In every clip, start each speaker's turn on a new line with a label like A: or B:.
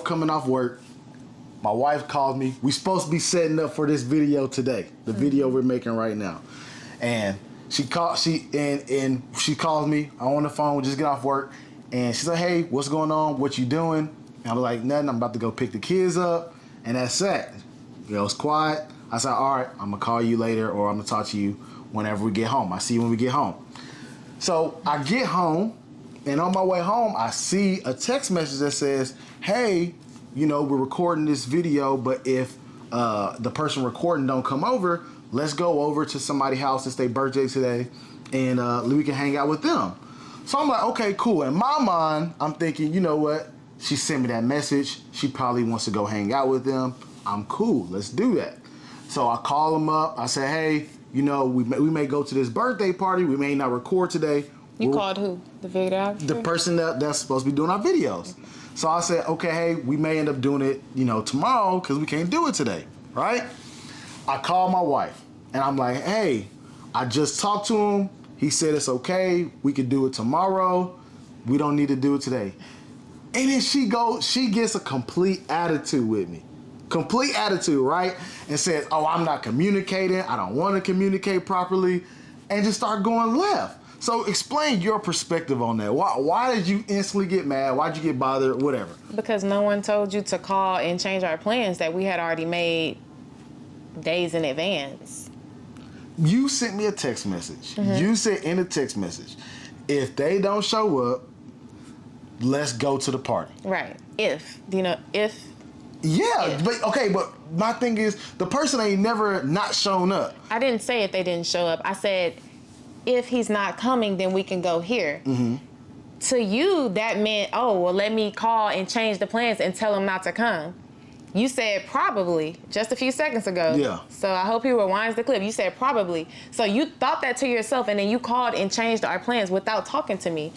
A: Coming off work, my wife called me. We supposed to be setting up for this video today, the video we're making right now. And she calls me. I'm on the phone, just get off work, and she's like, "Hey, what's going on? What you doing?" And I was like, "Nothing. I'm about to go pick the kids up." And that's it. It was quiet. I said, "All right, I'm gonna call you later, or I'm gonna talk to you whenever we get home. I see you when we get home." So I get home, and on my way home, I see a text message that says, "Hey, you know, we're recording this video, but if the person recording don't come over, let's go over to somebody's house. It's their birthday today, and we can hang out with them." So I'm like, okay, cool. In my mind, I'm thinking, you know what? She sent me that message. She probably wants to go hang out with them. I'm cool. Let's do that. So I call them up. I say, "Hey, you know, we may go to this birthday party. We may not record today."
B: You called who? The videographer?
A: The person that's supposed to be doing our videos. Okay. So I said, okay, hey, we may end up doing it, you know, tomorrow because we can't do it today, right? I called my wife and I'm like, "Hey, I just talked to him. He said it's okay. We could do it tomorrow. We don't need to do it today." And then she gets a complete attitude with me. Complete attitude, right? And says, "Oh, I'm not communicating. I don't want to communicate properly," and just start going left. So explain your perspective on that. Why did you instantly get mad? Why'd you get bothered? Whatever.
B: Because no one told you to call and change our plans that we had already made days in advance.
A: You sent me a text message. Mm-hmm. You said in a text message, if they don't show up, let's go to the party.
B: Right. If.
A: Yeah, but my thing is, the person ain't never not shown up.
B: I didn't say if they didn't show up. I said, if he's not coming, then we can go here. Mm-hmm. To you, that meant, oh, well, let me call and change the plans and tell him not to come. You said probably just a few seconds ago.
A: Yeah.
B: So I hope he rewinds the clip. You said probably. So you thought that to yourself, and then you called and changed our plans without talking to me.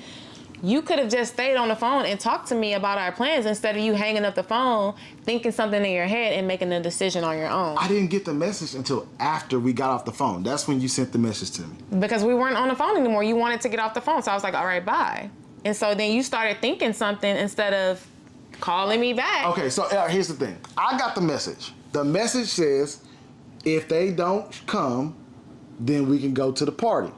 B: You could have just stayed on the phone and talked to me about our plans instead of you hanging up the phone, thinking something in your head and making a decision on your own.
A: I didn't get the message until after we got off the phone. That's when you sent the message to me.
B: Because we weren't on the phone anymore. You wanted to get off the phone. So I was like, all right, bye. And so then you started thinking something instead of calling me back.
A: Okay, so here's the thing. I got the message. The message says, if they don't come, then we can go to the party.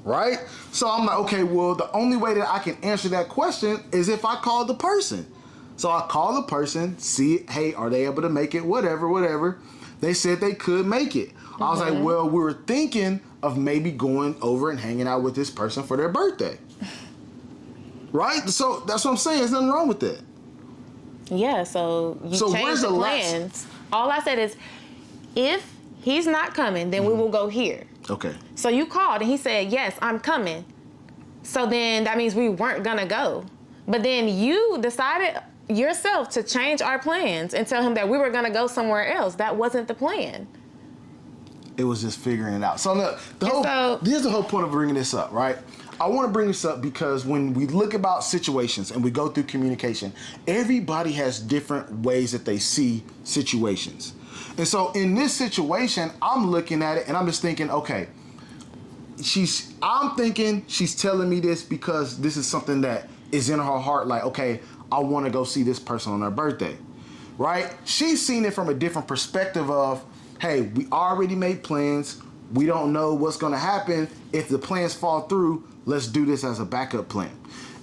A: Right? So I'm like, okay, well, the only way that I can answer that question is if I call the person. So I call the person, see, hey, are they able to make it? Whatever. They said they could make it. Mm-hmm. I was like, well, we were thinking of maybe going over and hanging out with this person for their birthday. Right? So that's what I'm saying. There's nothing wrong with that.
B: Yeah, so you changed the plans. All I said is, if he's not coming, then we will go here.
A: Okay.
B: So you called and he said, yes, I'm coming. So then that means we weren't gonna go. But then you decided yourself to change our plans and tell him that we were gonna go somewhere else. That wasn't the plan.
A: It was just figuring it out. So look, here's the whole point of bringing this up, right? I want to bring this up because when we look about situations and we go through communication, everybody has different ways that they see situations. And so in this situation, I'm looking at it and I'm just thinking, okay, I'm thinking she's telling me this because this is something that is in her heart, like, okay, I want to go see this person on her birthday, right? She's seen it from a different perspective of, hey, we already made plans. We don't know what's going to happen. If the plans fall through, let's do this as a backup plan.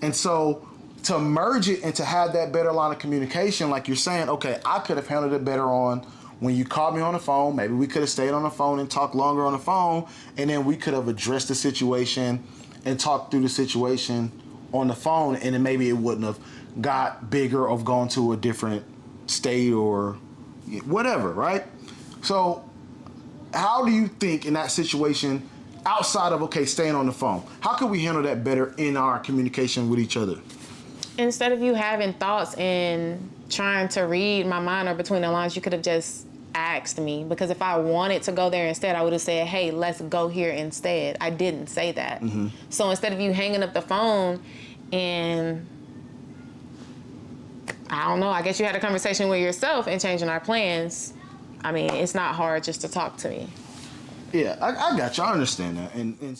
A: And so to merge it and to have that better line of communication, like you're saying, okay, I could have handled it better on when you called me on the phone. Maybe we could have stayed on the phone and talked longer on the phone, and then we could have addressed the situation and talked through the situation on the phone, and then maybe it wouldn't have got bigger or gone to a different state or whatever, right? So how do you think in that situation, outside of, okay, staying on the phone, how could we handle that better in our communication with each other?
B: Instead of you having thoughts and trying to read my mind or between the lines, you could have just asked me. Because if I wanted to go there instead, I would have said, hey, let's go here instead. I didn't say that. Mm-hmm. So instead of you hanging up the phone and, I don't know, I guess you had a conversation with yourself and changing our plans. I mean, it's not hard just to talk to me.
A: Yeah, I got you. I understand that. And so